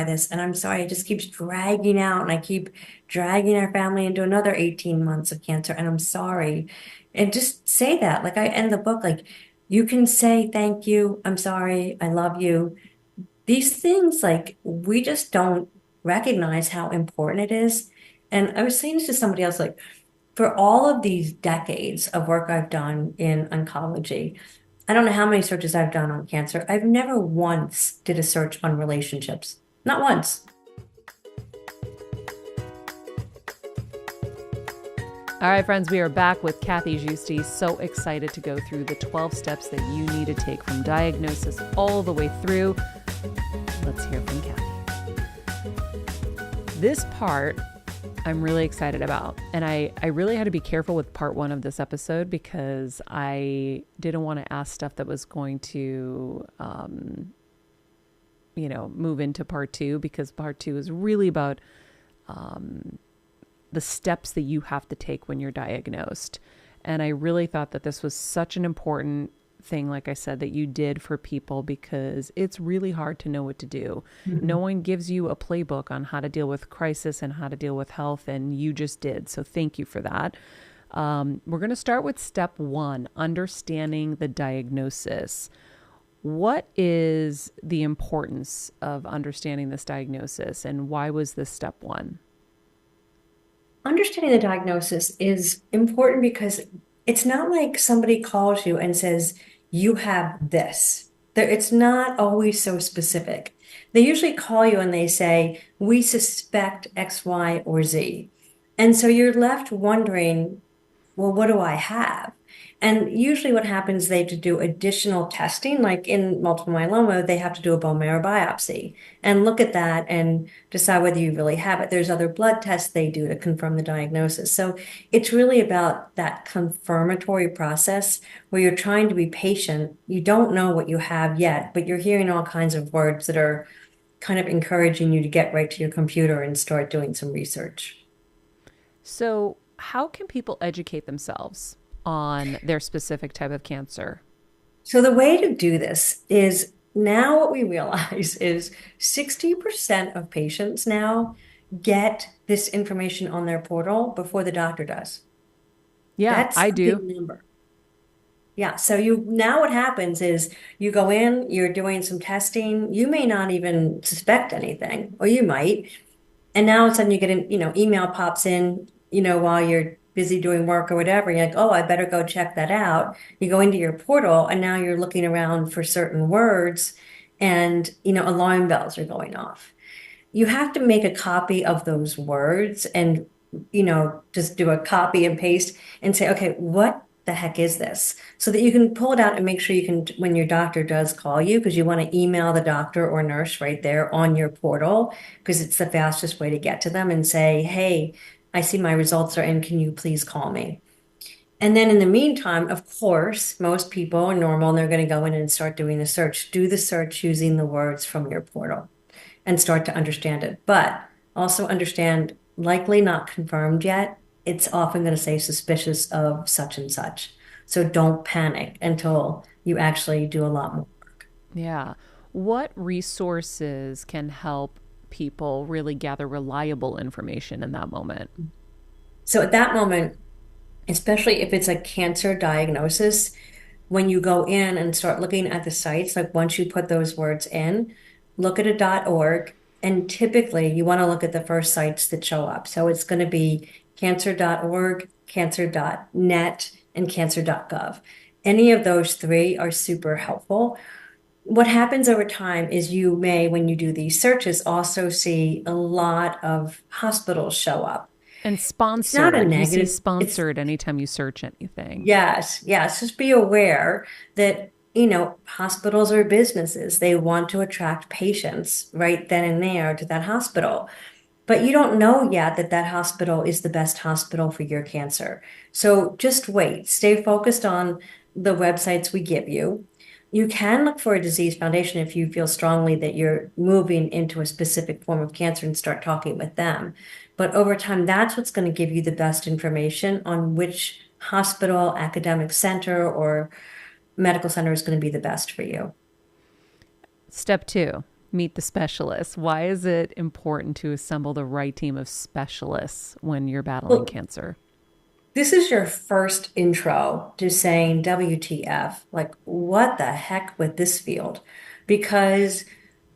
this. And I'm sorry, it just keeps dragging out and I keep dragging our family into another 18 months of cancer. And I'm sorry. And just say that. Like I end the book, like you can say, thank you. I'm sorry. I love you. These things, like we just don't recognize how important it is. And I was saying this to somebody else, like for all of these decades of work I've done in oncology, I don't know how many searches I've done on cancer. I've never once did a search on relationships. Not once. All right, friends, we are back with Kathy Guisti. So excited to go through the 12 steps that you need to take from diagnosis all the way through. Let's hear from Kathy. This part I'm really excited about. And I really had to be careful with part one of this episode because I didn't want to ask stuff that was going to, move into part two, because part two is really about the steps that you have to take when you're diagnosed. And I really thought that this was such an important thing, like I said, that you did for people, because it's really hard to know what to do. Mm-hmm. No one gives you a playbook on how to deal with crisis and how to deal with health, and you just did. So thank you for that. We're going to start with step one, understanding the diagnosis. What is the importance of understanding this diagnosis, and why was this step one? Understanding the diagnosis is important because it's not like somebody calls you and says, you have this. It's not always so specific. They usually call you and they say, we suspect X, Y, or Z. And so you're left wondering, well, what do I have? And usually what happens, they have to do additional testing, like in multiple myeloma, they have to do a bone marrow biopsy and look at that and decide whether you really have it. There's other blood tests they do to confirm the diagnosis. So it's really about that confirmatory process where you're trying to be patient. You don't know what you have yet, but you're hearing all kinds of words that are kind of encouraging you to get right to your computer and start doing some research. So how can people educate themselves on their specific type of cancer? So the way to do this is, now what we realize is 60% of patients now get this information on their portal before the doctor does. Yeah, That's I a big do. number. Yeah. So you now what happens is you go in, you're doing some testing. You may not even suspect anything, or you might. And now all of a sudden you get an, email pops in, while you're busy doing work or whatever. You're like, oh, I better go check that out. You go into your portal and now you're looking around for certain words and, alarm bells are going off. You have to make a copy of those words and, just do a copy and paste and say, okay, what the heck is this? So that you can pull it out and make sure you can, when your doctor does call you, because you want to email the doctor or nurse right there on your portal, because it's the fastest way to get to them and say, hey, I see my results are in. Can you please call me? And then in the meantime, of course, most people are normal and they're going to go in and start doing the search. Do the search using the words from your portal and start to understand it. But also understand, likely not confirmed yet, it's often going to say suspicious of such and such. So don't panic until you actually do a lot more work. Yeah. What resources can help people really gather reliable information in that moment? So at that moment, especially if it's a cancer diagnosis, when you go in and start looking at the sites, like once you put those words in, look at a .org, and typically you want to look at the first sites that show up. So it's going to be cancer.org, cancer.net, and cancer.gov. Any of those three are super helpful. What happens over time is you may, when you do these searches, also see a lot of hospitals show up. And It's not a sponsored. You see negative. It's sponsored anytime you search anything. Yes, yes. Just be aware that, hospitals are businesses. They want to attract patients right then and there to that hospital. But you don't know yet that that hospital is the best hospital for your cancer. So just wait. Stay focused on the websites we give you. You can look for a disease foundation if you feel strongly that you're moving into a specific form of cancer and start talking with them. But over time, that's what's going to give you the best information on which hospital, academic center, or medical center is going to be the best for you. Step two, Meet the specialists. Why is it important to assemble the right team of specialists when you're battling Well, cancer? this is your first intro to saying WTF, like what the heck with this field? Because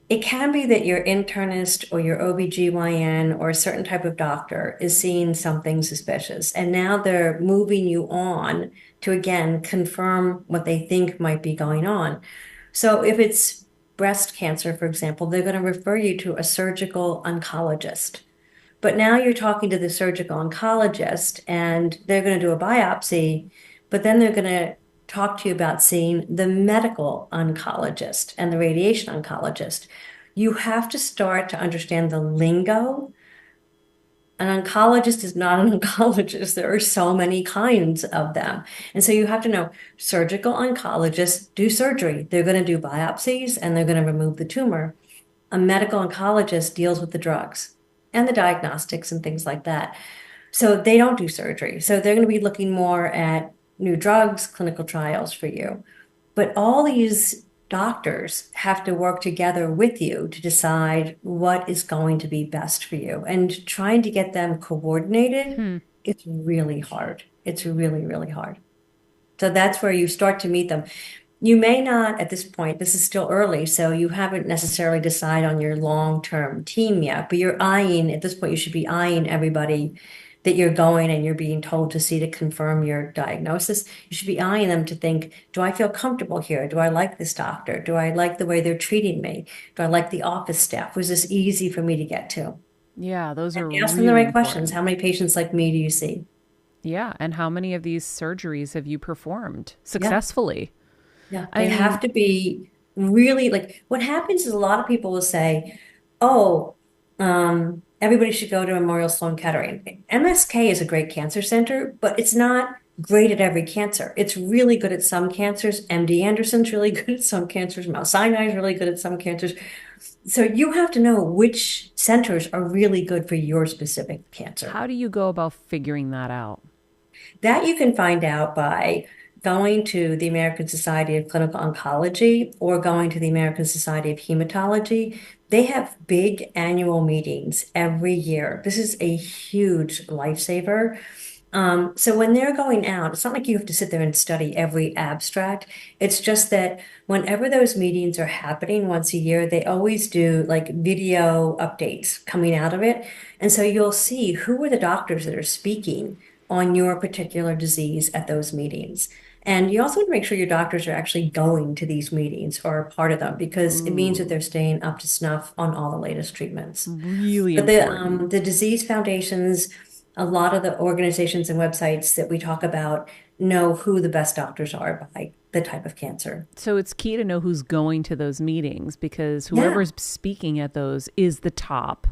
it can be that your internist or your OBGYN or a certain type of doctor is seeing something suspicious. And now they're moving you on to again confirm what they think might be going on. So if it's breast cancer, for example, they're going to refer you to a surgical oncologist. But now you're talking to the surgical oncologist and they're going to do a biopsy, but then they're going to talk to you about seeing the medical oncologist and the radiation oncologist. You have to start to understand the lingo. An oncologist is not an oncologist. There are so many kinds of them. And so you have to know surgical oncologists do surgery. They're going to do biopsies and they're going to remove the tumor. A medical oncologist deals with the drugs and the diagnostics and things like that. So they don't do surgery. So they're going to be looking more at new drugs, clinical trials for you. But all these doctors have to work together with you to decide what is going to be best for you. And trying to get them coordinated, Hmm. it's really hard. It's really, really hard. So that's where you start to meet them. You may not at this point, this is still early, so you haven't necessarily decided on your long-term team yet, but you're eyeing, at this point, you should be eyeing everybody that you're going and you're being told to see to confirm your diagnosis. You should be eyeing them to think, do I feel comfortable here? Do I like this doctor? Do I like the way they're treating me? Do I like the office staff? Was this easy for me to get to? Yeah, those And are ask them the really right questions. important. How many patients like me do you see? Yeah, and how many of these surgeries have you performed Yeah. successfully? Yeah, I they mean, have to be really like what happens is a lot of people will say, oh, everybody should go to Memorial Sloan Kettering. MSK is a great cancer center, but it's not great at every cancer. It's really good at some cancers. MD Anderson's really good at some cancers. Mount Sinai is really good at some cancers. So you have to know which centers are really good for your specific cancer. how do you go about figuring that out? That you can find out by going to the American Society of Clinical Oncology or going to the American Society of Hematology. They have big annual meetings every year. This is a huge lifesaver. So when they're going out, it's not like you have to sit there and study every abstract. It's just that whenever those meetings are happening once a year, they always do like video updates coming out of it. And so you'll see who are the doctors that are speaking on your particular disease at those meetings. And you also want to make sure your doctors are actually going to these meetings or are part of them because it means that Ooh, they're staying up to snuff on all the latest treatments. really But important. the disease foundations, a lot of the organizations and websites that we talk about know who the best doctors are by the type of cancer. So it's key to know who's going to those meetings because Yeah. whoever's speaking at those is the top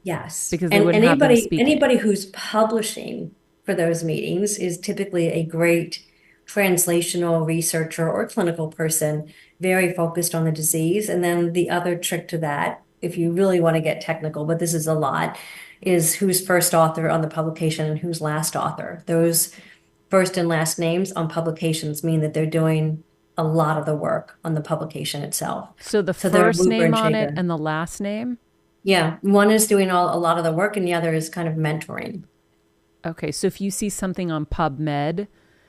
Yes. because they And wouldn't have them anybody speaking. who's publishing for those meetings is typically a great translational researcher or clinical person, very focused on the disease. And then the other trick to that, if you really want to get technical, but this is a lot, is who's first author on the publication and who's last author. Those first and last names on publications mean that they're doing a lot of the work on the publication itself. So the So they're a first mover name and on it shaker. and the last name. Yeah, one is doing a lot of the work and the other is kind of mentoring. Okay, so if you see something on PubMed,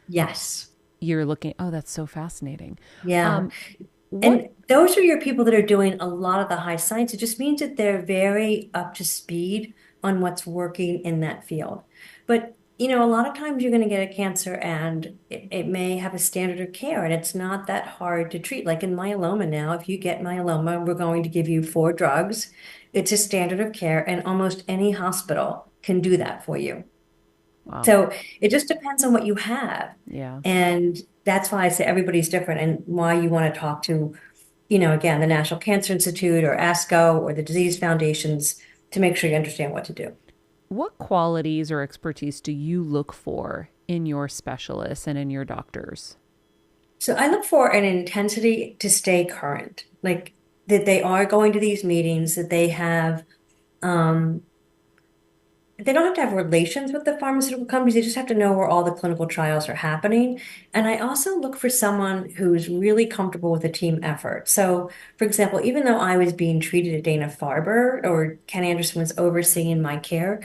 Yes. you're looking, oh, that's so fascinating. Yeah. Um, what And those are your people that are doing a lot of the high science. It just means that they're very up to speed on what's working in that field. But, a lot of times you're going to get a cancer and it may have a standard of care and it's not that hard to treat. Like in myeloma now, if you get myeloma, we're going to give you 4 drugs. It's a standard of care and almost any hospital can do that for you. wow. So it just depends on what you have. Yeah. And that's why I say everybody's different and why you want to talk to, again, the National Cancer Institute or ASCO or the disease foundations to make sure you understand what to do. What qualities or expertise do you look for in your specialists and in your doctors? So I look for an intensity to stay current, like that they are going to these meetings, that they have um, they don't have to have relations with the pharmaceutical companies. They just have to know where all the clinical trials are happening. And I also look for someone who's really comfortable with a team effort. So, for example, even though I was being treated at Dana-Farber or Ken Anderson was overseeing my care,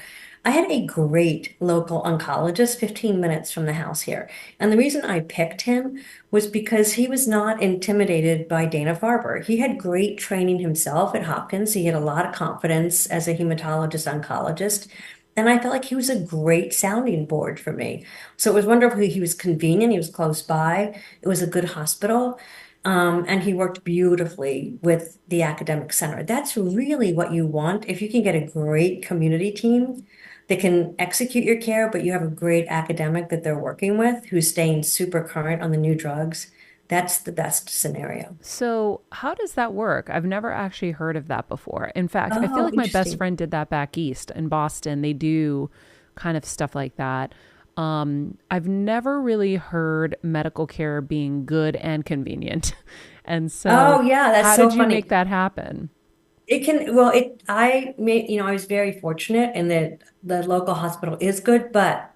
I had a great local oncologist 15 minutes from the house here. And the reason I picked him was because he was not intimidated by Dana-Farber. He had great training himself at Hopkins. He had a lot of confidence as a hematologist oncologist. And I felt like he was a great sounding board for me. So it was wonderful. He was convenient. He was close by. It was a good hospital. And he worked beautifully with the academic center. That's really what you want. If you can get a great community team that can execute your care, but you have a great academic that they're working with who's staying super current on the new drugs, that's the best scenario. So, how does that work? I've never actually heard of that before. In fact, I feel Oh, like my best interesting. friend did that back east in Boston. They do kind of stuff like that. I've never really heard medical care being good and convenient. And so, Oh, yeah, that's how so did you make funny. that happen? It can, well, I made, I was very fortunate in that the local hospital is good, but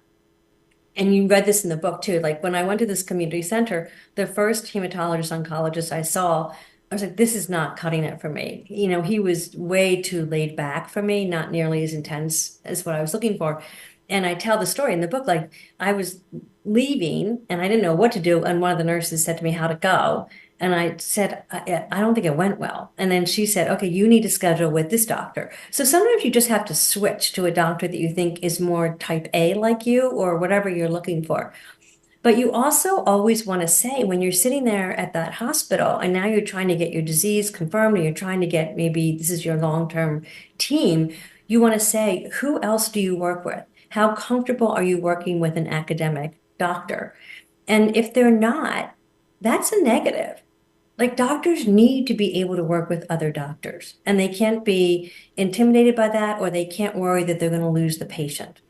and you read this in the book too. Like when I went to this community center, the first hematologist oncologist I saw, I was like, this is not cutting it for me. He was way too laid back for me, not nearly as intense as what I was looking for. And I tell the story in the book, like I was leaving and I didn't know what to do. And one of the nurses said to me how to go. And I said, I don't think it went well. And then she said, okay, you need to schedule with this doctor. So sometimes you just have to switch to a doctor that you think is more type A like you or whatever you're looking for. But you also always want to say when you're sitting there at that hospital and now you're trying to get your disease confirmed or you're trying to get maybe this is your long-term team, you want to say, who else do you work with? How comfortable are you working with an academic doctor? And if they're not, that's a negative. Like doctors need to be able to work with other doctors and they can't be intimidated by that or they can't worry that they're going to lose the patient.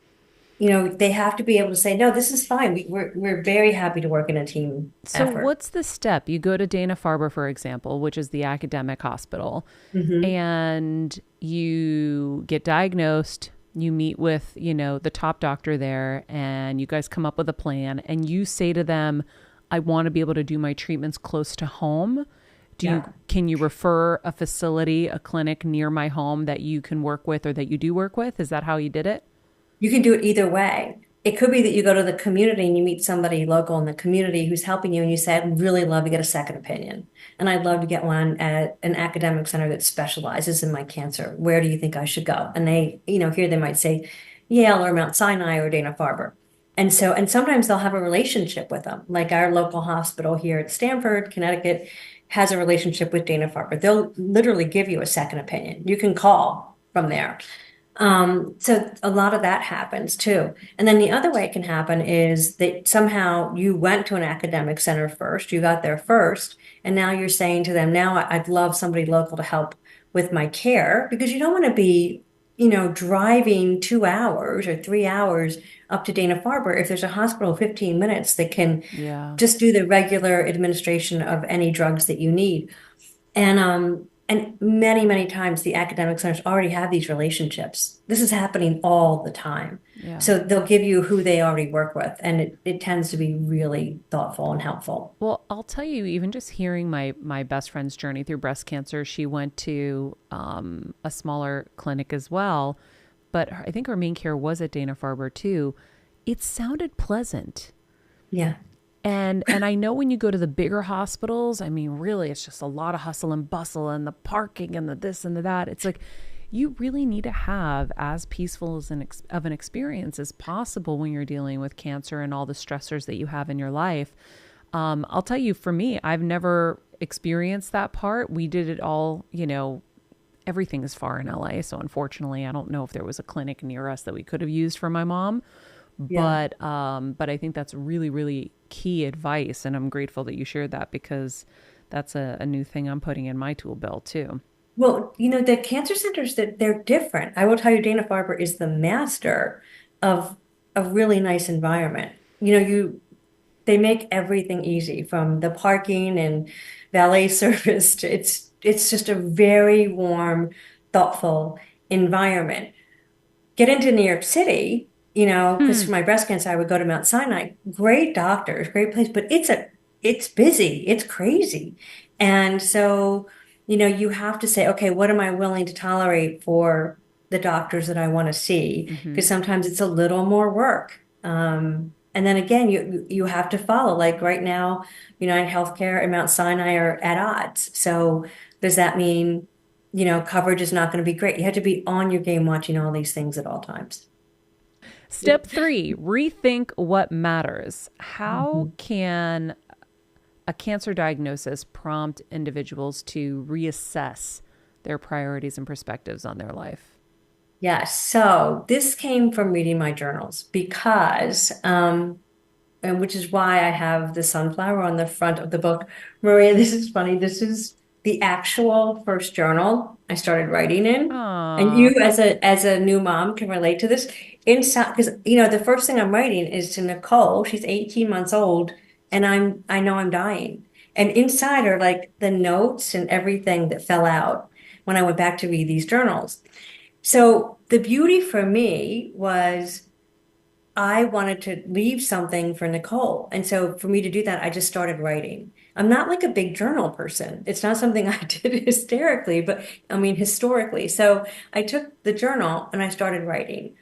They have to be able to say, no, this is fine. We're very happy to work in a team So, effort. what's the step? You go to Dana Farber, for example, which is the academic hospital, Hmm. and you get diagnosed. You meet with, the top doctor there, and you guys come up with a plan, and you say to them, I want to be able to do my treatments close to home. Yeah. Can you refer a facility, a clinic near my home that you can work with or that you do work with? Is that how you did it? You can do it either way. It could be that you go to the community and you meet somebody local in the community who's helping you and you say, I'd really love to get a second opinion. And I'd love to get one at an academic center that specializes in my cancer. Where do you think I should go? And here they might say Yale or Mount Sinai or Dana-Farber. And sometimes they'll have a relationship with them. Like our local hospital here at Stamford, Connecticut, has a relationship with Dana-Farber. They'll literally give you a second opinion. You can call from there. So a lot of that happens too. And then the other way it can happen is that somehow you went to an academic center first, you got there first, and now you're saying to them, now I'd love somebody local to help with my care because you don't want to be, driving 2 hours or 3 hours up to Dana-Farber if there's a hospital 15 minutes that can Yeah. just do the regular administration of any drugs that you need. And many, many times the academic centers already have these relationships. This is happening all the time. Yeah. So they'll give you who they already work with, and it tends to be really thoughtful and helpful. Well, I'll tell you, even just hearing my best friend's journey through breast cancer, she went to a smaller clinic as well, but I think her main care was at Dana Farber too. It sounded pleasant. Yeah. And I know when you go to the bigger hospitals, I mean, really, it's just a lot of hustle and bustle and the parking and the this and the that. It's like you really need to have as peaceful as of an experience as possible when you're dealing with cancer and all the stressors that you have in your life. I'll tell you, for me, I've never experienced that part. We did it all, everything is far in LA. So unfortunately, I don't know if there was a clinic near us that we could have used for my mom. Yeah. But I think that's really, really key advice. And I'm grateful that you shared that because that's a new thing I'm putting in my tool belt too. Well, the cancer centers that they're different. I will tell you, Dana-Farber is the master of a really nice environment. They make everything easy from the parking and valet service to it's just a very warm, thoughtful environment. get into New York City, because Hmm. for my breast cancer, I would go to Mount Sinai. Great doctors, great place, but it's busy, it's crazy. And so, you have to say, okay, what am I willing to tolerate for the doctors that I want to see? Mm-hmm. Because sometimes it's a little more work. And then again, you have to follow. Like right now, United Healthcare and Mount Sinai are at odds. So does that mean, coverage is not going to be great? You have to be on your game watching all these things at all times. Step three, rethink what matters. How Mhm. can a cancer diagnosis prompt individuals to reassess their priorities and perspectives on their life? Yes. So this came from reading my journals because, and which is why I have the sunflower on the front of the book. Maria, this is funny. This is the actual first journal I started writing in. And Aw. you as a new mom can relate to this. Inside, because the first thing I'm writing is to Nicole. She's 18 months old, and I know I'm dying. And inside are like the notes and everything that fell out when I went back to read these journals. So the beauty for me was I wanted to leave something for Nicole. And so for me to do that, I just started writing. I'm not like a big journal person. It's not something I did hysterically, but I mean, historically. So I took the journal and I started writing.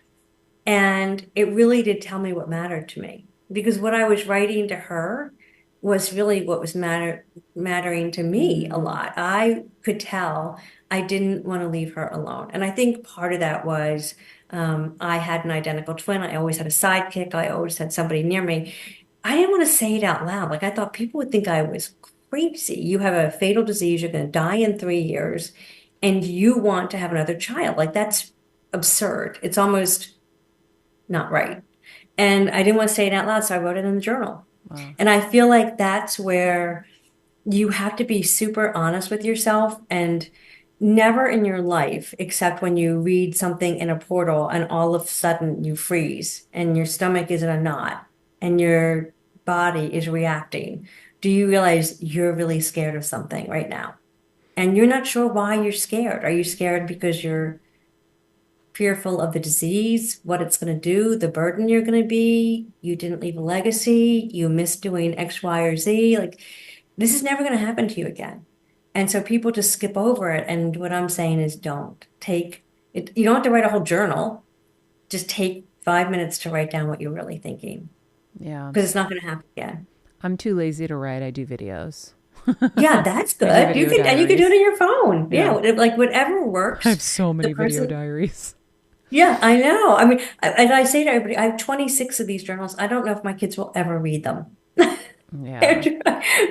And it really did tell me what mattered to me because what I was writing to her was really what was mattering to me a Mm, lot. I could tell I didn't want to leave her alone. And I think part of that was I had an identical twin. I always had a sidekick. I always had somebody near me. I didn't want to say it out loud. Like I thought people would think I was crazy. You have a fatal disease, you're going to die in 3 years, and you want to have another child. Like that's absurd. It's almost not right. And I didn't want to say it out loud, so I wrote it in the journal. wow. And I feel like that's where you have to be super honest with yourself and never in your life, except when you read something in a portal and all of a sudden you freeze and your stomach is in a knot and your body is reacting. Do you realize you're really scared of something right now? And you're not sure why you're scared. Are you scared because you're fearful of the disease, what it's going to do, the burden you're going to be. You didn't leave a legacy. You missed doing X, Y, or Z. Like this is never going to happen to you again. And so people just skip over it. And what I'm saying is don't take it. You don't have to write a whole journal. Just take 5 minutes to write down what you're really thinking Yeah. because it's not going to happen again. I'm too lazy to write. I do videos. Yeah, that's I do good. You video can, and you can do it diaries. on your phone. Yeah, Yeah. like whatever I works. have so The many video person, diaries. yeah, I know. I mean, and I say to everybody, I have 26 of these journals. I don't know if my kids will ever read them. Yeah.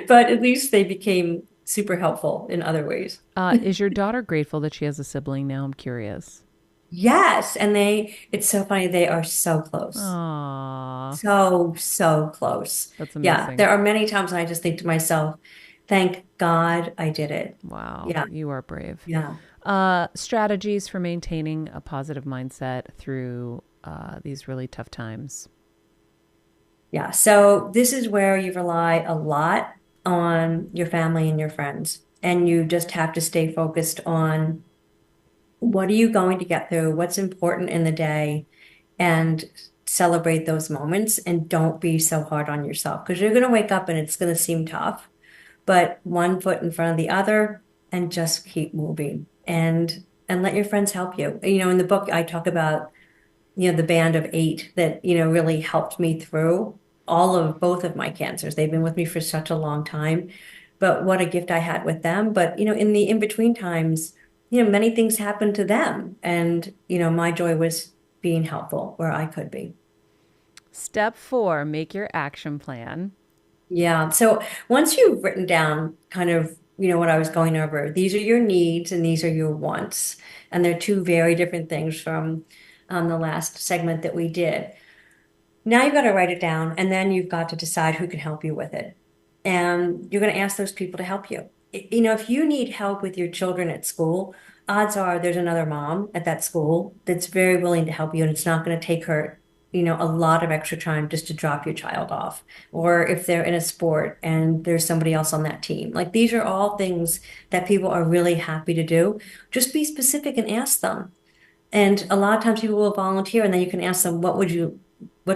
But at least they became super helpful in other ways. Is your daughter grateful that she has a sibling now? I'm curious. Yes, and it's so funny. They are so close. Aw, So, so close. that's Yeah, amazing. there are many times when I just think to myself, thank God I did it. Wow, Yeah, you are brave. yeah. Strategies for maintaining a positive mindset through these really tough times. Yeah, so this is where you rely a lot on your family and your friends, and you just have to stay focused on what are you going to get through, what's important in the day, and celebrate those moments and don't be so hard on yourself because you're going to wake up and it's going to seem tough, but one foot in front of the other and just keep moving and let your friends help you. In the book I talk about the band of eight that, really helped me through all of both of my cancers. They've been with me for such a long time, but what a gift I had with them. But, in the in-between times, many things happened to them. And, my joy was being helpful where I could be. Step four, make your action plan. Yeah. So once you've written down kind of, what I was going over, these are your needs and these are your wants. And they're two very different things from the last segment that we did. Now you've got to write it down and then you've got to decide who can help you with it. And you're going to ask those people to help you. If you need help with your children at school, odds are there's another mom at that school that's very willing to help you and it's not going to take her, a lot of extra time just to drop your child off. Or if they're in a sport and there's somebody else on that team. Like these are all things that people are really happy to do. Just be specific and ask them. And a lot of times people will volunteer and then you can ask them, what do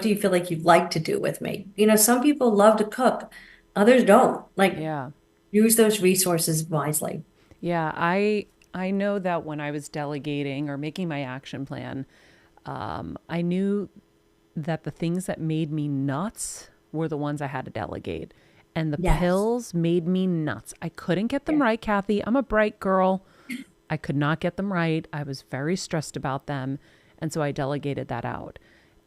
you feel like you'd like to do with me? Some people love to cook, others don't. Like, Yeah. use those resources wisely. Yeah, I know that when I was delegating or making my action plan, I knew that the things that made me nuts were the ones I had to delegate. And the Yes. pills made me nuts. I couldn't get them Yeah. right, Kathy. I'm a bright girl. I could not get them right. I was very stressed about them. And so I delegated that out.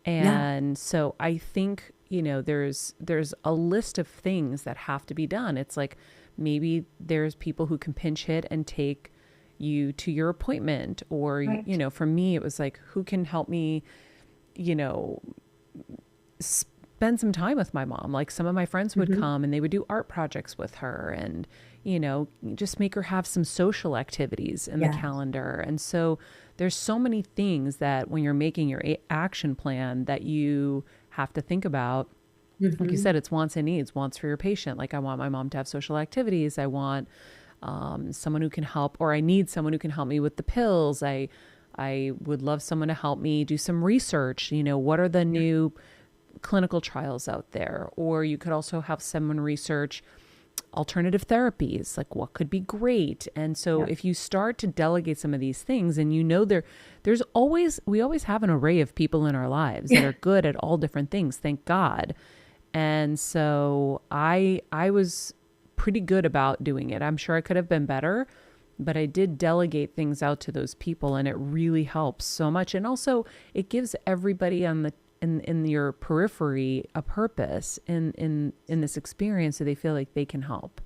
Yeah. And so I think, there's a list of things that have to be done. It's like maybe there's people who can pinch hit and take you to your appointment, or Right. for me it was like, who can help me, you know, spend some time with my mom. Like some of my friends would Hmm. come and they would do art projects with her, and just make her have some social activities in the Yeah. calendar. And so there's so many things that when you're making your action plan that you have to think about. Like you Hmm. said, it's wants and needs. Wants for your patient, like I want my mom to have social activities. I want someone who can help, or I need someone who can help me with the pills. I would love someone to help me do some research. What are the Yeah. new clinical trials out there? Or you could also have someone research alternative therapies, like what could be great. And so Yeah. if you start to delegate some of these things, and there's always, we always have an array of people in our lives that Yeah. are good at all different things, thank God. And so I was pretty good about doing it. I'm sure I could have been better, but I did delegate things out to those people, and it really helps so much. And also it gives everybody on the in your periphery a purpose in this experience, so they feel like they can help.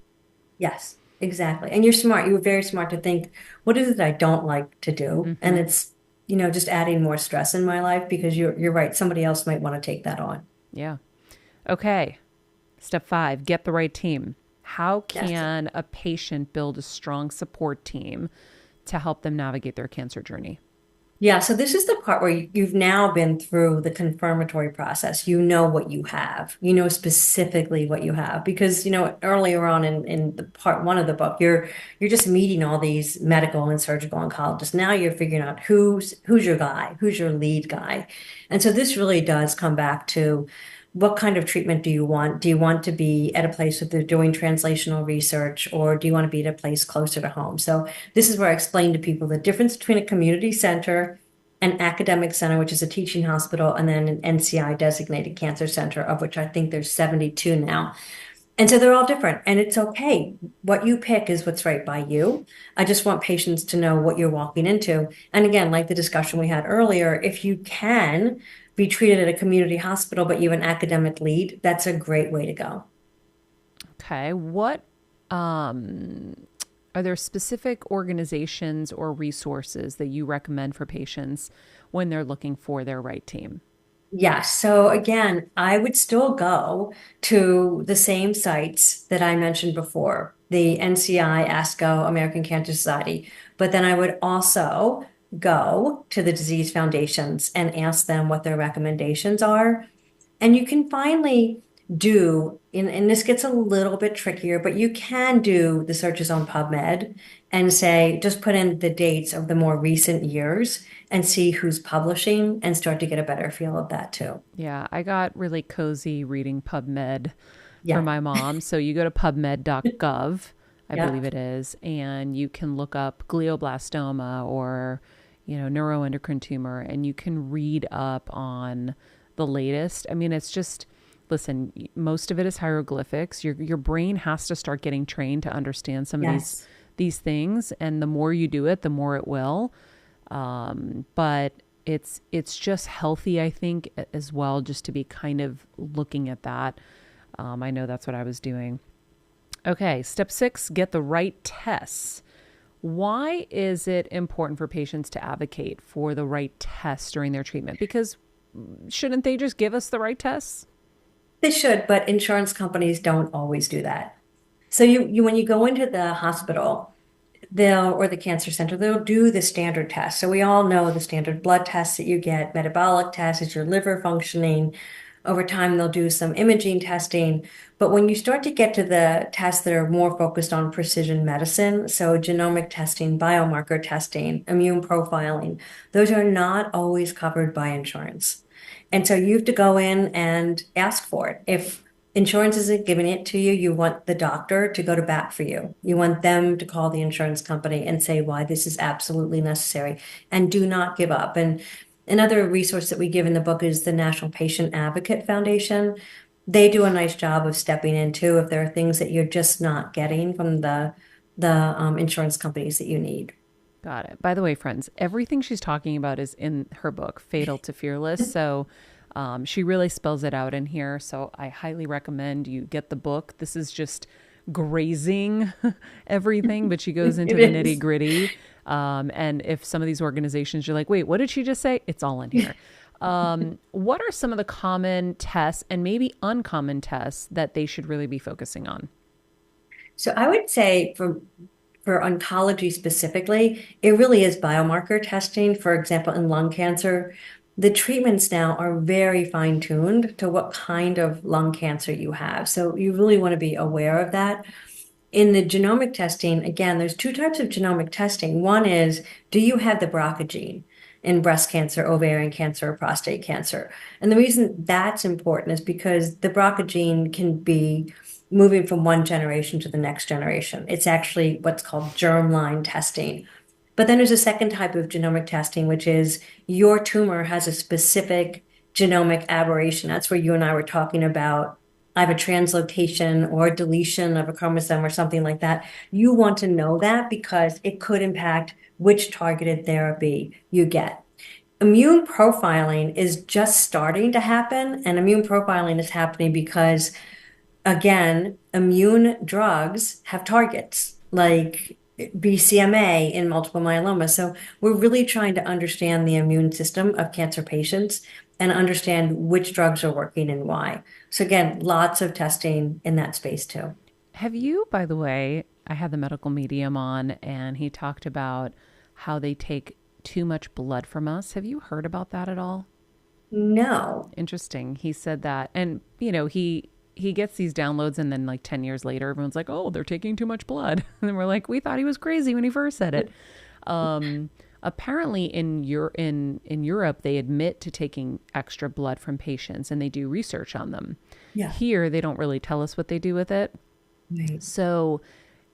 Yes, exactly. And you're smart. You were very smart to think, what is it I don't like to do? And Mhm. it's, just adding more stress in my life because you're right. Somebody else might want to take that on. Yeah. Okay. Step 5, get the right team. How Yes. can a patient build a strong support team to help them navigate their cancer journey? Yeah, so this is the part where you've now been through the confirmatory process. You know what you have. You know specifically what you have because, earlier on in the part one of the book, you're just meeting all these medical and surgical oncologists. Now you're figuring out who's your guy, who's your lead guy. And so this really does come back to what kind of treatment do you want? Do you want to be at a place where they're doing translational research, or do you want to be at a place closer to home? So this is where I explain to people the difference between a community center, an academic center, which is a teaching hospital, and then an NCI designated cancer center, of which I think there's 72 now. And so they're all different, and it's okay. What you pick is what's right by you. I just want patients to know what you're walking into. And again, like the discussion we had earlier, if you can be treated at a community hospital, but you have an academic lead, that's a great way to go. Okay. What are there specific organizations or resources that you recommend for patients when they're looking for their right team? Yes. So again, I would still go to the same sites that I mentioned before, the NCI, ASCO, American Cancer Society. But then I would also go to the disease foundations and ask them what their recommendations are. And you can finally and this gets a little bit trickier, but you can do the searches on PubMed and say, just put in the dates of the more recent years and see who's publishing and start to get a better feel of that too. Yeah, I got really cozy reading PubMed for Yeah. my mom. So you go to pubmed.gov, I Yeah. believe it is, and you can look up glioblastoma or, neuroendocrine tumor, and you can read up on the latest. I mean, it's just, listen, most of it is hieroglyphics. Your brain has to start getting trained to understand some of Yes. these things, and the more you do it, the more it will. But it's just healthy, I think, as well, just to be kind of looking at that. I know that's what I was doing. Okay, step 6, get the right tests. Why is it important for patients to advocate for the right tests during their treatment? Because shouldn't they just give us the right tests? They should, but insurance companies don't always do that. So when you go into the hospital, or the cancer center, they'll do the standard tests. So we all know the standard blood tests that you get, metabolic tests, is your liver functioning? Over time, they'll do some imaging testing. But when you start to get to the tests that are more focused on precision medicine, so genomic testing, biomarker testing, immune profiling, those are not always covered by insurance. And so you have to go in and ask for it. If insurance isn't giving it to you, you want the doctor to go to bat for you. You want them to call the insurance company and say why this is absolutely necessary, and do not give up. And another resource that we give in the book is the National Patient Advocate Foundation. They do a nice job of stepping in too if there are things that you're just not getting from the insurance companies that you need. Got it. By the way, friends, everything she's talking about is in her book, Fatal to Fearless. So she really spells it out in here. So I highly recommend you get the book. This is just grazing everything, but she goes into It the nitty is. gritty. And if some of these organizations, you're like, wait, what did she just say? It's all in here. What are some of the common tests and maybe uncommon tests that they should really be focusing on? So I would say for oncology specifically, it really is biomarker testing. For example, in lung cancer, the treatments now are very fine-tuned to what kind of lung cancer you have. So you really want to be aware of that. In the genomic testing, again, there's two types of genomic testing. One is, do you have the BRCA gene in breast cancer, ovarian cancer, or prostate cancer? And the reason that's important is because the BRCA gene can be moving from one generation to the next generation. It's actually what's called germline testing. But then there's a second type of genomic testing, which is your tumor has a specific genomic aberration. That's where you and I were talking about. I have a translocation or a deletion of a chromosome or something like that. You want to know that because it could impact which targeted therapy you get. Immune profiling is just starting to happen, and immune profiling is happening because again, immune drugs have targets like BCMA in multiple myeloma. So we're really trying to understand the immune system of cancer patients and understand which drugs are working and why. So again, lots of testing in that space too. Have you, by the way, I had the medical medium on and he talked about how they take too much blood from us. Have you heard about that at all? No. Interesting. He said that, and he gets these downloads, and then like 10 years later, everyone's like, "Oh, they're taking too much blood," and we're like, "We thought he was crazy when he first said it." Um, Apparently, in Europe, they admit to taking extra blood from patients, and they do research on them. Yeah. Here, they don't really tell us what they do with it. Right. So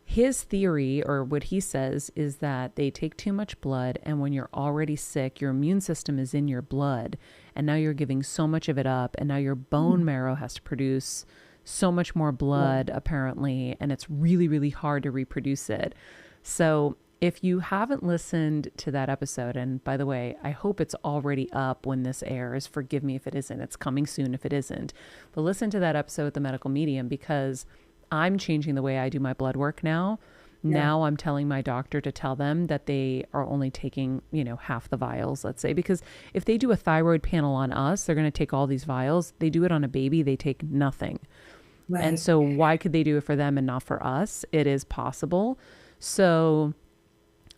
his theory, or what he says, is that they take too much blood, and when you're already sick, your immune system is in your blood, and now you're giving so much of it up, and now your bone marrow has to produce so much more blood, apparently, and it's really, really hard to reproduce it. So if you haven't listened to that episode, and by the way, I hope it's already up when this airs. Forgive me if it isn't. It's coming soon if it isn't. But listen to that episode with the medical medium because I'm changing the way I do my blood work now. Yeah. Now I'm telling my doctor to tell them that they are only taking, half the vials, let's say, because if they do a thyroid panel on us, they're going to take all these vials. They do it on a baby, they take nothing. And Right. so why could they do it for them and not for us? It is possible. So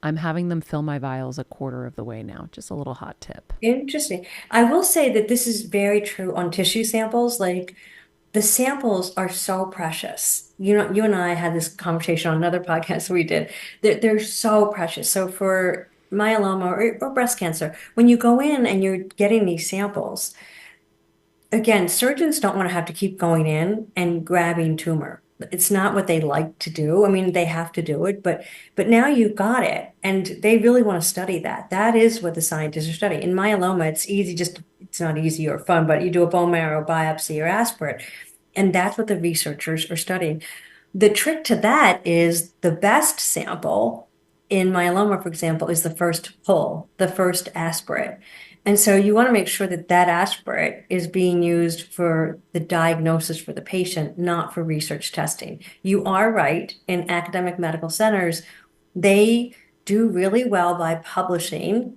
I'm having them fill my vials a quarter of the way now. Just a little hot tip. Interesting. I will say that this is very true on tissue samples. Like the samples are so precious. You know, you and I had this conversation on another podcast we did. They're so precious. So for myeloma or breast cancer, when you go in and you're getting these samples, again, surgeons don't want to have to keep going in and grabbing tumor. It's not what they like to do. I mean, they have to do it, but now you've got it, and they really want to study that. That is what the scientists are studying. In myeloma, it's easy, just it's not easy or fun, but you do a bone marrow biopsy or aspirate, and that's what the researchers are studying. The trick to that is the best sample in myeloma, for example, is the first pull, the first aspirate. And so you want to make sure that that aspirate is being used for the diagnosis for the patient, not for research testing. You are right. In academic medical centers, they do really well by publishing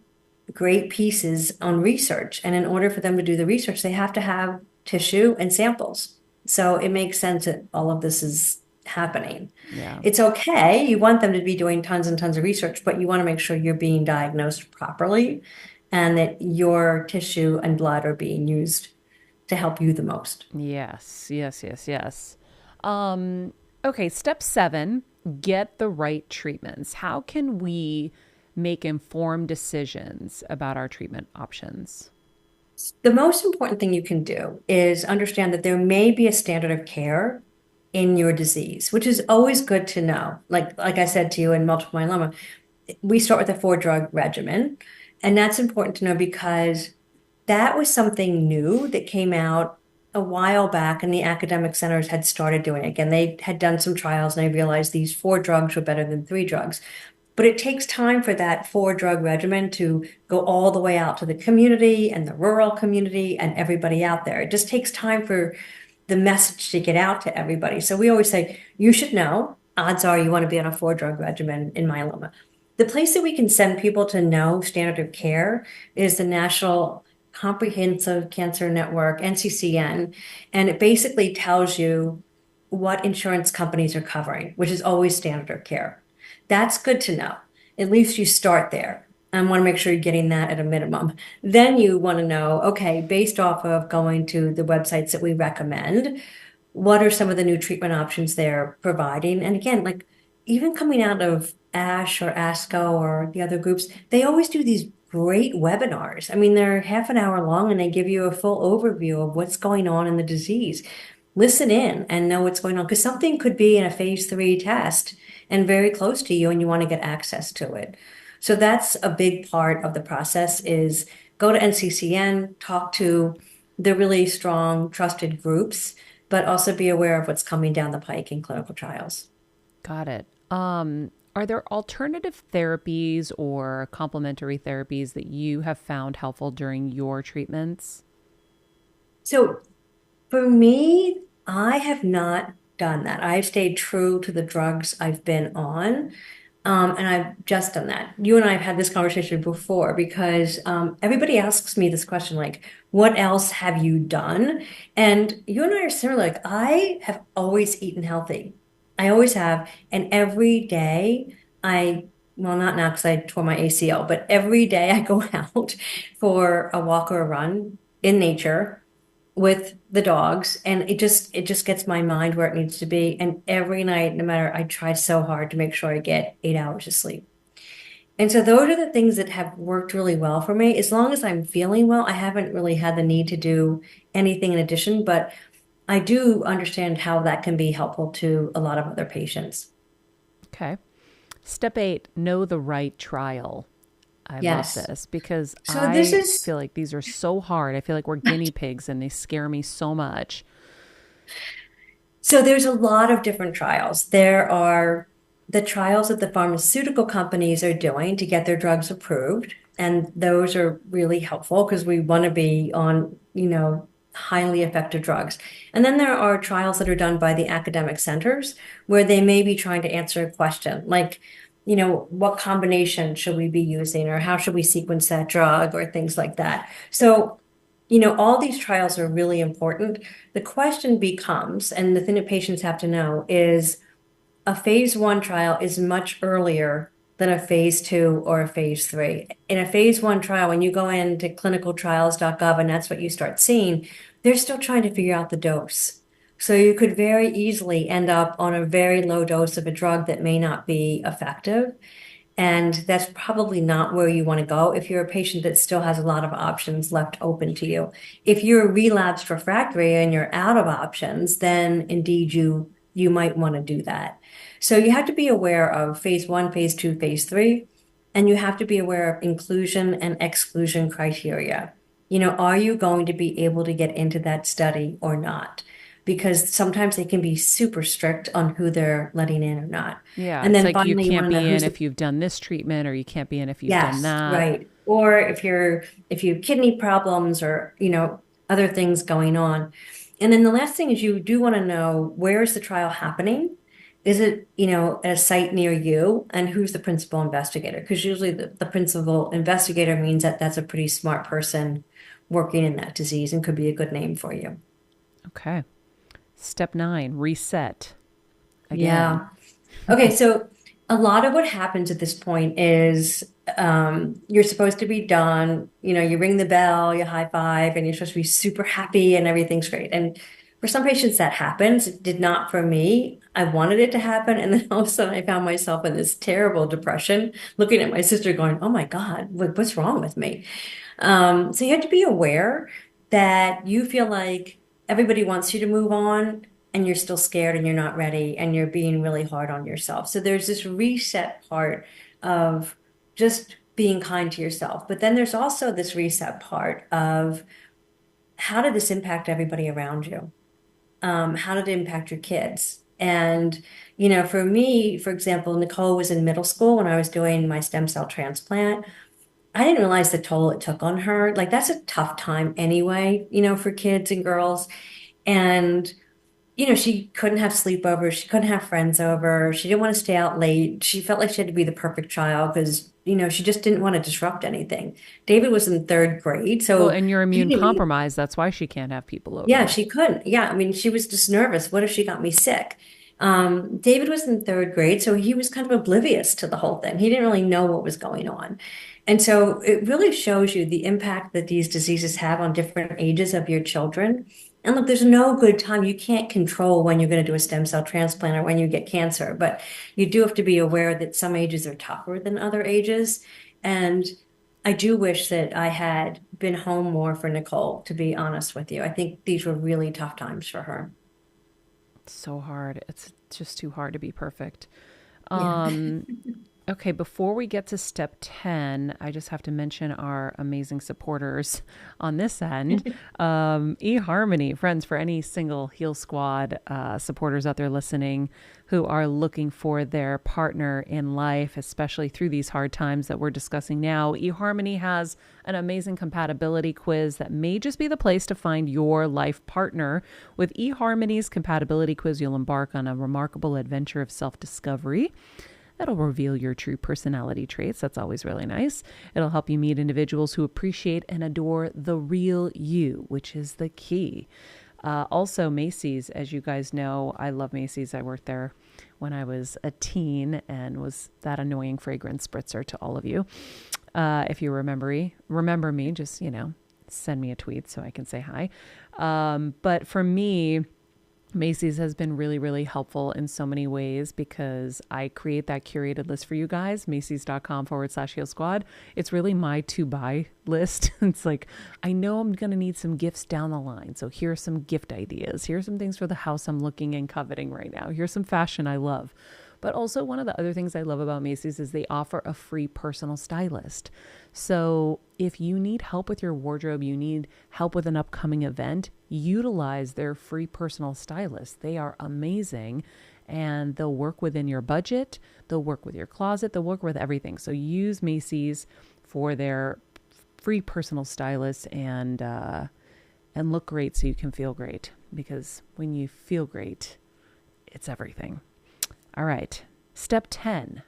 great pieces on research. And in order for them to do the research, they have to have tissue and samples. So it makes sense that all of this is happening. Yeah. It's okay. You want them to be doing tons and tons of research, but you want to make sure you're being diagnosed properly and that your tissue and blood are being used to help you the most. Yes, yes, yes, yes. Okay, step 7, get the right treatments. How can we make informed decisions about our treatment options? The most important thing you can do is understand that there may be a standard of care in your disease, which is always good to know. Like I said to you in multiple myeloma, we start with a 4 drug regimen, and that's important to know because that was something new that came out a while back, and the academic centers had started doing it. Again, they had done some trials and they realized these 4 drugs were better than 3 drugs. But it takes time for that 4 drug regimen to go all the way out to the community and the rural community and everybody out there. It just takes time for the message to get out to everybody. So we always say, you should know, odds are you want to be on a 4 drug regimen in myeloma. The place that we can send people to know standard of care is the National Comprehensive Cancer Network, NCCN, and it basically tells you what insurance companies are covering, which is always standard of care. That's good to know. At least you start there. I want to make sure you're getting that at a minimum. Then you want to know, okay, based off of going to the websites that we recommend, what are some of the new treatment options they're providing? And again, like even coming out of ASH or ASCO or the other groups, they always do these great webinars. I mean, they're half an hour long and they give you a full overview of what's going on in the disease. Listen in and know what's going on because something could be in a phase 3 test and very close to you and you want to get access to it. So that's a big part of the process is go to NCCN, talk to the really strong, trusted groups, but also be aware of what's coming down the pike in clinical trials. Got it. Are there alternative therapies or complementary therapies that you have found helpful during your treatments? So for me, I have not done that. I've stayed true to the drugs I've been on. And I've just done that. You and I have had this conversation before because everybody asks me this question, like, what else have you done? And you and I are similar. Like, I have always eaten healthy. I always have. And every day well, not now because I tore my ACL, but every day I go out for a walk or a run in nature with the dogs and it just gets my mind where it needs to be and every night no matter I try so hard to make sure I get 8 hours of sleep and so those are the things that have worked really well for me as long as I'm feeling well. I haven't really had the need to do anything in addition, but I do understand how that can be helpful to a lot of other patients. Okay. Step 8, know the right trial. I love Yes, this because so this I is feel like these are so hard. I feel like we're guinea pigs and they scare me so much. So there's a lot of different trials. There are the trials that the pharmaceutical companies are doing to get their drugs approved, and those are really helpful because we want to be on, highly effective drugs. And then there are trials that are done by the academic centers where they may be trying to answer a question like, what combination should we be using or how should we sequence that drug or things like that. So, all these trials are really important. The question becomes, and the thing that patients have to know is a phase 1 trial is much earlier than a phase 2 or a phase 3. In a phase 1 trial, when you go into clinicaltrials.gov and that's what you start seeing, they're still trying to figure out the dose. So you could very easily end up on a very low dose of a drug that may not be effective. And that's probably not where you want to go if you're a patient that still has a lot of options left open to you. If you're relapsed refractory and you're out of options, then indeed you might want to do that. So you have to be aware of phase 1, phase 2, phase 3, and you have to be aware of inclusion and exclusion criteria. Are you going to be able to get into that study or not? Because sometimes they can be super strict on who they're letting in or not. Yeah, And it's then like you finally, you can't want to know be in who's if the, you've done this treatment or you can't be in if you've done yes, that. right. Or if you have kidney problems or, other things going on. And then the last thing is you do want to know where is the trial happening? Is it, at a site near you? And who's the principal investigator? Because usually the principal investigator means that that's a pretty smart person working in that disease and could be a good name for you. Okay. Step 9, reset. Again. Yeah. Okay, so a lot of what happens at this point is you're supposed to be done. You ring the bell, you high five, and you're supposed to be super happy and everything's great. And for some patients that happens. It did not for me. I wanted it to happen. And then all of a sudden I found myself in this terrible depression, looking at my sister going, oh my God, what's wrong with me? So you have to be aware that you feel like everybody wants you to move on and you're still scared and you're not ready and you're being really hard on yourself. So there's this reset part of just being kind to yourself. But then there's also this reset part of how did this impact everybody around you? How did it impact your kids? And, for me, for example, Nicole was in middle school when I was doing my stem cell transplant. I didn't realize the toll it took on her. Like, that's a tough time anyway, for kids and girls. And she couldn't have sleepovers. She couldn't have friends over. She didn't want to stay out late. She felt like she had to be the perfect child because, she just didn't want to disrupt anything. David was in third grade, Well, so and you're she immune didn't even, compromised. That's why she can't have people yeah, over. she couldn't. Yeah, I mean, she was just nervous. What if she got me sick? David was in third grade, so he was kind of oblivious to the whole thing. He didn't really know what was going on. And so it really shows you the impact that these diseases have on different ages of your children. And look, there's no good time. You can't control when you're going to do a stem cell transplant or when you get cancer, but you do have to be aware that some ages are tougher than other ages. And I do wish that I had been home more for Nicole, to be honest with you. I think these were really tough times for her. It's so hard. It's just too hard to be perfect. Yeah. Okay, before we get to step 10, I just have to mention our amazing supporters on this end. eHarmony, friends, for any single Heal Squad supporters out there listening who are looking for their partner in life, especially through these hard times that we're discussing now. eHarmony has an amazing compatibility quiz that may just be the place to find your life partner. With eHarmony's compatibility quiz, you'll embark on a remarkable adventure of self-discovery. That'll reveal your true personality traits. That's always really nice. It'll help you meet individuals who appreciate and adore the real you, which is the key. Also, Macy's, as you guys know, I love Macy's. I worked there when I was a teen and was that annoying fragrance spritzer to all of you. If you remember me, just, send me a tweet so I can say hi. But for me, Macy's has been really, really helpful in so many ways because I create that curated list for you guys, Macy's.com/Heal Squad. It's really my to buy list. It's like, I know I'm going to need some gifts down the line. So here are some gift ideas. Here's some things for the house I'm looking and coveting right now. Here's some fashion I love. But also, one of the other things I love about Macy's is they offer a free personal stylist. So if you need help with your wardrobe, you need help with an upcoming event, utilize their free personal stylist. They are amazing and they'll work within your budget. They'll work with your closet. They'll work with everything. So use Macy's for their free personal stylist and look great so you can feel great, because when you feel great, it's everything. All right. Step 10,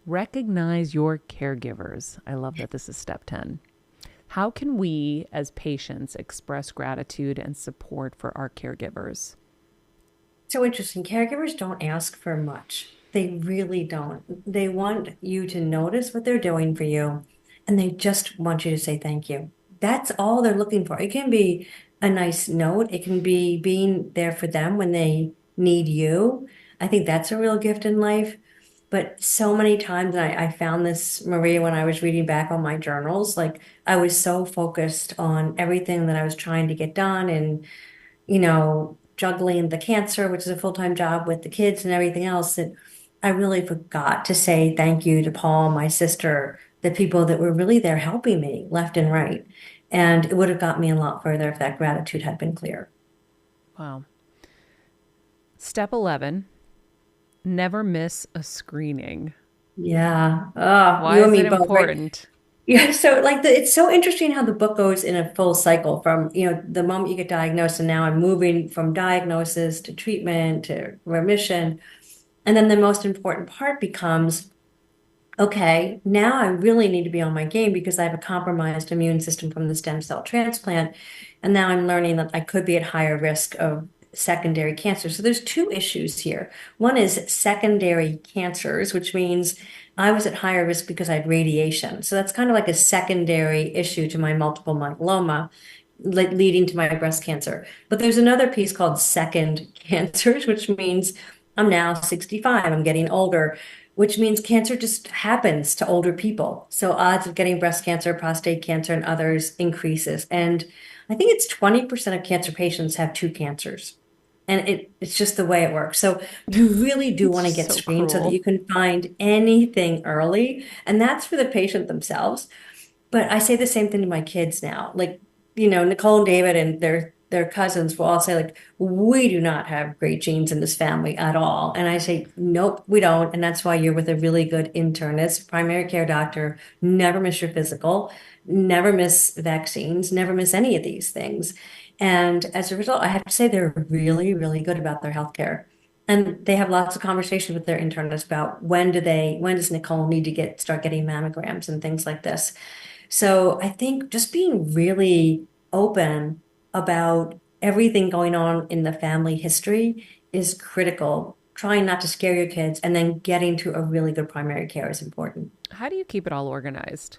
recognize your caregivers. I love that this is step 10. How can we as patients express gratitude and support for our caregivers? So interesting. Caregivers don't ask for much. They really don't. They want you to notice what they're doing for you, and they just want you to say thank you. That's all they're looking for. It can be a nice note. It can be being there for them when they need you. I think that's a real gift in life. But so many times, and I found this, Maria, when I was reading back on my journals, like I was so focused on everything that I was trying to get done and juggling the cancer, which is a full-time job with the kids and everything else, that I really forgot to say thank you to Paul, my sister, the people that were really there helping me left and right. And it would have got me a lot further if that gratitude had been clear. Wow. Step 11, never miss a screening. Yeah. Oh, Why you and is me it both, right? important? Yeah, so like it's so interesting how the book goes in a full cycle from, the moment you get diagnosed and now I'm moving from diagnosis to treatment to remission. And then the most important part becomes, okay, now I really need to be on my game because I have a compromised immune system from the stem cell transplant. And now I'm learning that I could be at higher risk of secondary cancer. So there's two issues here. One is secondary cancers, which means I was at higher risk because I had radiation. So that's kind of like a secondary issue to my multiple myeloma, leading to my breast cancer. But there's another piece called second cancers, which means I'm now 65, I'm getting older, which means cancer just happens to older people. So odds of getting breast cancer, prostate cancer, and others increases. And I think it's 20% of cancer patients have two cancers. And it's just the way it works. So you really do It's want to just get so screened so that cruel. you can find anything early. And that's for the patient themselves. But I say the same thing to my kids now. Like, Nicole and David and their cousins will all say, like, we do not have great genes in this family at all. And I say, nope, we don't. And that's why you're with a really good internist, primary care doctor. Never miss your physical, never miss vaccines, never miss any of these things. And as a result, I have to say they're really, really good about their healthcare. And they have lots of conversations with their internist about when does Nicole need to start getting mammograms and things like this. So I think just being really open about everything going on in the family history is critical. Trying not to scare your kids and then getting to a really good primary care is important. How do you keep it all organized?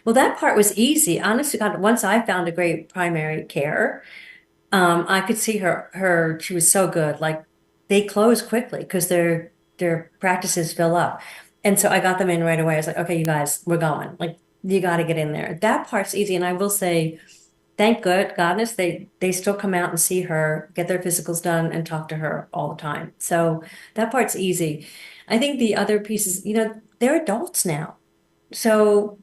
Well, that part was easy. Honestly, God, once I found a great primary care, I could see she was so good. Like they close quickly because their practices fill up. And so I got them in right away. I was like, okay, you guys, we're going. Like you got to get in there. That part's easy. And I will say, thank goodness they still come out and see her, get their physicals done and talk to her all the time. So that part's easy. I think the other pieces, they're adults now. So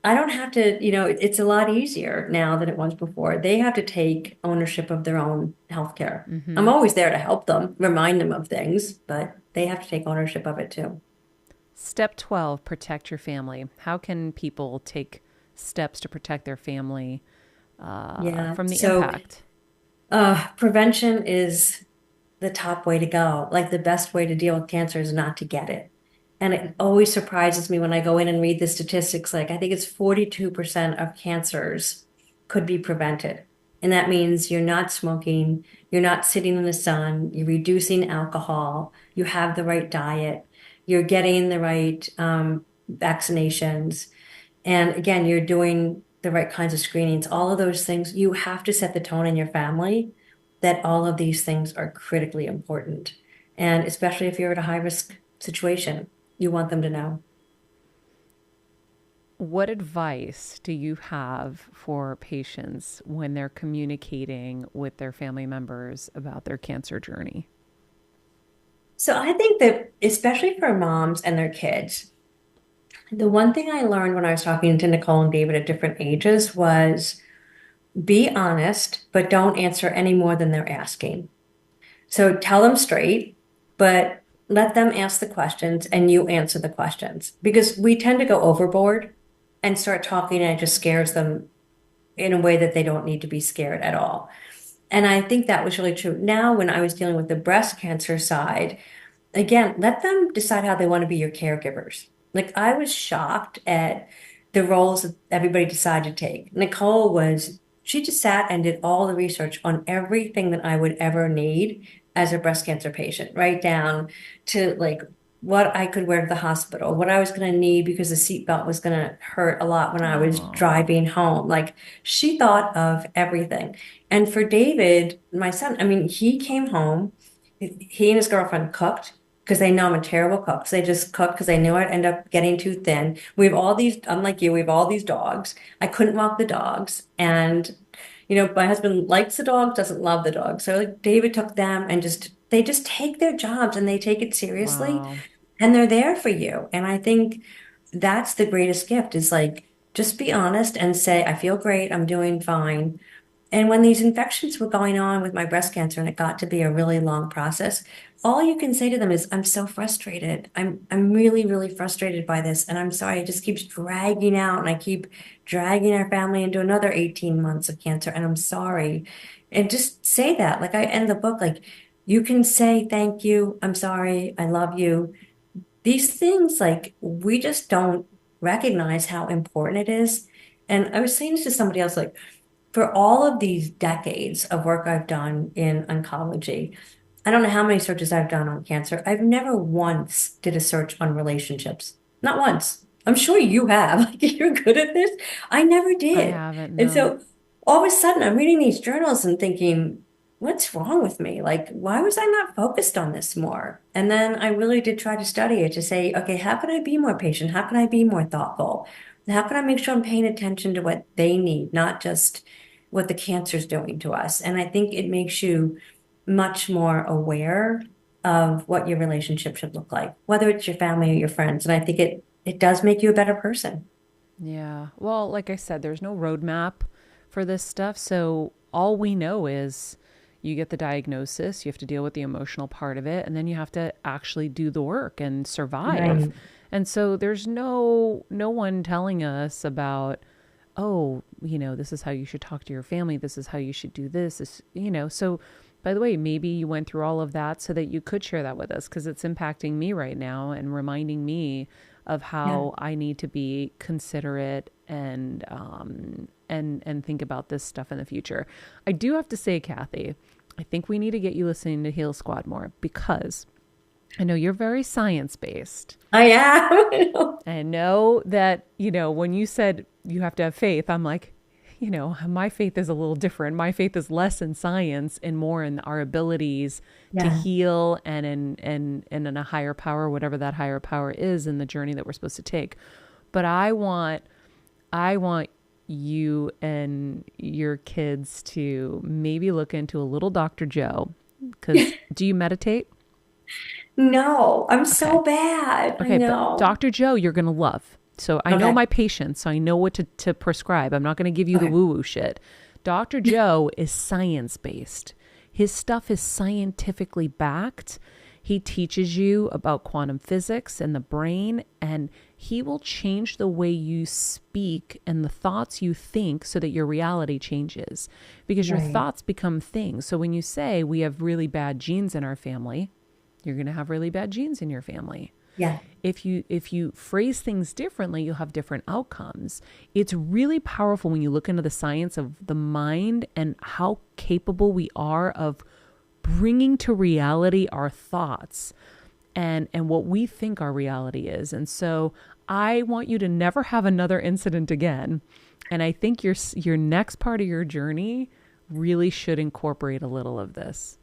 I don't have to, it's a lot easier now than it was before. They have to take ownership of their own healthcare. I'm Mm-hmm. always there to help them, remind them of things, but they have to take ownership of it too. Step 12, protect your family. How can people take steps to protect their family Yeah. from the So, impact? prevention is the top way to go. Like the best way to deal with cancer is not to get it. And it always surprises me when I go in and read the statistics. Like I think it's 42% of cancers could be prevented. And that means you're not smoking, you're not sitting in the sun, you're reducing alcohol, you have the right diet, you're getting the right vaccinations. And again, you're doing the right kinds of screenings, all of those things. You have to set the tone in your family that all of these things are critically important. And especially if you're at a high risk situation, you want them to know. What advice do you have for patients when they're communicating with their family members about their cancer journey? So I think that especially for moms and their kids, the one thing I learned when I was talking to Nicole and David at different ages was be honest, but don't answer any more than they're asking. So tell them straight, but let them ask the questions and you answer the questions because we tend to go overboard and start talking and it just scares them in a way that they don't need to be scared at all. And I think that was really true. Now, when I was dealing with the breast cancer side, again, let them decide how they want to be your caregivers. Like I was shocked at the roles that everybody decided to take. She just sat and did all the research on everything that I would ever need as a breast cancer patient, right down to like what I could wear to the hospital, what I was going to need because the seatbelt was going to hurt a lot when I was Oh, driving home. Like she thought of everything. And for David, my son, I mean, he came home, he and his girlfriend cooked because they know I'm a terrible cook. So they just cooked because they knew I'd end up getting too thin. We have all these, unlike you, we have all these dogs. I couldn't walk the dogs. And, my husband likes the dog, doesn't love the dog. So like David took them and they just take their jobs and they take it seriously wow. and they're there for you. And I think that's the greatest gift is like, just be honest and say, I feel great. I'm doing fine. And when these infections were going on with my breast cancer and it got to be a really long process, all you can say to them is, I'm so frustrated. I'm really, really frustrated by this. And I'm sorry, it just keeps dragging out and I keep dragging our family into another 18 months of cancer. And I'm sorry. And just say that. Like I end the book, like you can say thank you, I'm sorry, I love you. These things, like we just don't recognize how important it is. And I was saying this to somebody else, like, for all of these decades of work I've done in oncology, I don't know how many searches I've done on cancer. I've never once did a search on relationships. Not once. I'm sure you have. Like you're good at this. I never I did. haven't, And no. so all of a sudden I'm reading these journals and thinking, what's wrong with me? Like, why was I not focused on this more? And then I really did try to study it to say, okay, how can I be more patient? How can I be more thoughtful? How can I make sure I'm paying attention to what they need, not just what the cancer's doing to us? And I think it makes you much more aware of what your relationship should look like, whether it's your family or your friends. And I think it does make you a better person. Yeah. Well, like I said, there's no roadmap for this stuff. So all we know is you get the diagnosis, you have to deal with the emotional part of it, and then you have to actually do the work and survive. Right. And so there's no one telling us about, oh, this is how you should talk to your family, this is how you should do this. So by the way, maybe you went through all of that so that you could share that with us because it's impacting me right now and reminding me of Yeah. how I need to be considerate and think about this stuff in the future. I do have to say, Kathy, I think we need to get you listening to Heal Squad more because I know you're very science based. I am. I know that, when you said you have to have faith, I'm like, my faith is a little different. My faith is less in science and more in our abilities to Yeah. heal and in a higher power, whatever that higher power is in the journey that we're supposed to take. But I want you and your kids to maybe look into a little Dr. Joe. Because do you meditate? No, I'm Okay. so bad. I Okay, but know. Dr. Joe, you're going to love. So I know Okay. my patients, so I know what to prescribe. I'm not going to give you the Okay. woo woo shit. Dr. Joe is science based. His stuff is scientifically backed. He teaches you about quantum physics and the brain, and he will change the way you speak and the thoughts you think so that your reality changes because your Right. thoughts become things. So when you say we have really bad genes in our family, you're going to have really bad genes in your family. Yeah. If you phrase things differently, you'll have different outcomes. It's really powerful when you look into the science of the mind and how capable we are of bringing to reality our thoughts and what we think our reality is. And so I want you to never have another incident again. And I think your next part of your journey really should incorporate a little of this.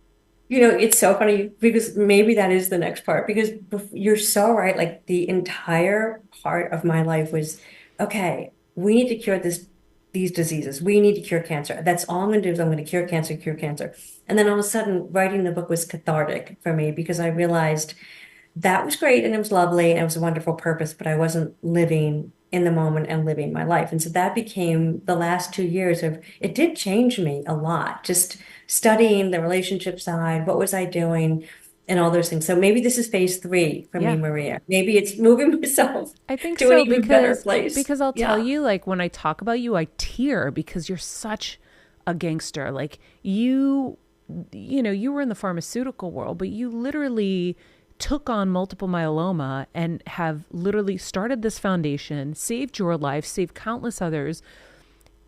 It's so funny because maybe that is the next part because you're so right. Like the entire part of my life was, okay, we need to cure these diseases. We need to cure cancer. That's all I'm going to do is I'm going to cure cancer, cure cancer. And then all of a sudden, writing the book was cathartic for me because I realized that was great and it was lovely and it was a wonderful purpose, but I wasn't living in the moment and living my life. And so that became the last 2 years of it did change me a lot, just studying the relationship side, what was I doing, and all those things. So maybe this is phase three for me, Yeah. Maria. Maybe it's moving myself I think to an so even better because place. because I'll tell Yeah. you, like, when I talk about you, I tear because you're such a gangster. Like you were in the pharmaceutical world, but you literally took on multiple myeloma and have literally started this foundation, saved your life, saved countless others,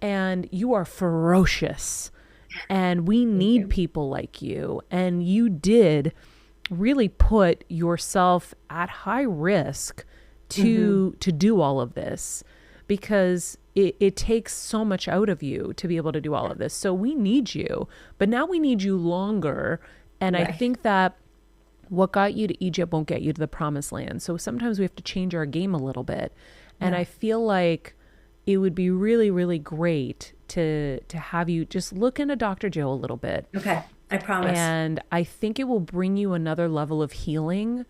and you are ferocious. And we Thank need you. people like you. And you did really put yourself at high risk Hmm. to do all of this because it takes so much out of you to be able to do all of this. So we need you, but now we need you longer. And I Right. think that what got you to Egypt won't get you to the promised land. So sometimes we have to change our game a little bit. And I Yeah. feel like it would be really, really great to have you just look into Dr. Joe a little bit. Okay. I promise. And I think it will bring you another level of healing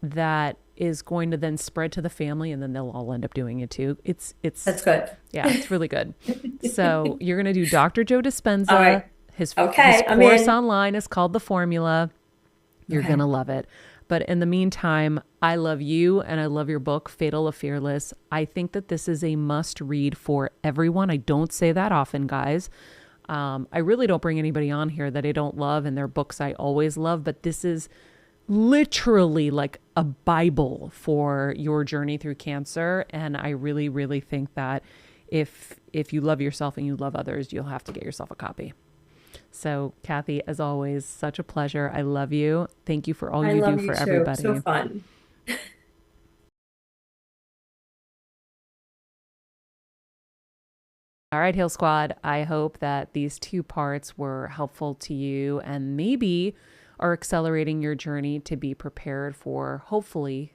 that is going to then spread to the family and then they'll all end up doing it too. It's That's good. yeah, it's really good. So you're going to do Dr. Joe All Dispenza. right. His Okay. I'm course in. online is called The Formula. You're going Okay. to love it. But in the meantime, I love you and I love your book, Fatal or Fearless. I think that this is a must read for everyone. I don't say that often, guys. I really don't bring anybody on here that I don't love, and their books I always love, but this is literally like a Bible for your journey through cancer. And I really, really think that if you love yourself and you love others, you'll have to get yourself a copy. So, Kathy, as always, such a pleasure. I love you. Thank you for all I you do love you for too. So everybody. fun. All right, Hill Squad. I hope that these two parts were helpful to you and maybe are accelerating your journey to be prepared for hopefully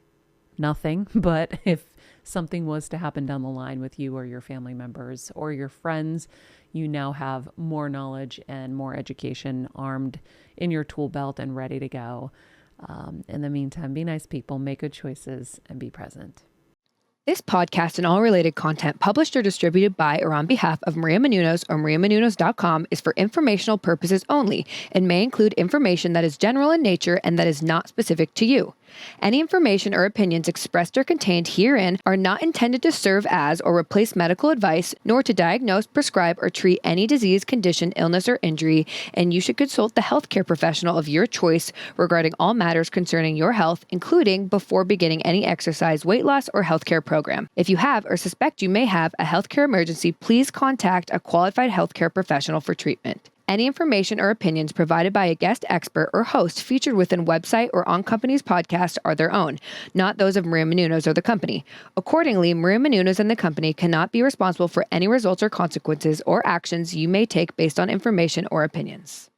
nothing. But if something was to happen down the line with you or your family members or your friends, you now have more knowledge and more education armed in your tool belt and ready to go. In the meantime, be nice people, make good choices, and be present. This podcast and all related content published or distributed by or on behalf of Maria Menounos or mariamenounos.com is for informational purposes only and may include information that is general in nature and that is not specific to you. Any information or opinions expressed or contained herein are not intended to serve as or replace medical advice, nor to diagnose, prescribe, or treat any disease, condition, illness, or injury, and you should consult the healthcare professional of your choice regarding all matters concerning your health, including before beginning any exercise, weight loss, or healthcare program. If you have or suspect you may have a healthcare emergency, please contact a qualified healthcare professional for treatment. Any information or opinions provided by a guest expert or host featured within website or on company's podcast are their own, not those of Maria Menounos or the company. Accordingly, Maria Menounos and the company cannot be responsible for any results or consequences or actions you may take based on information or opinions.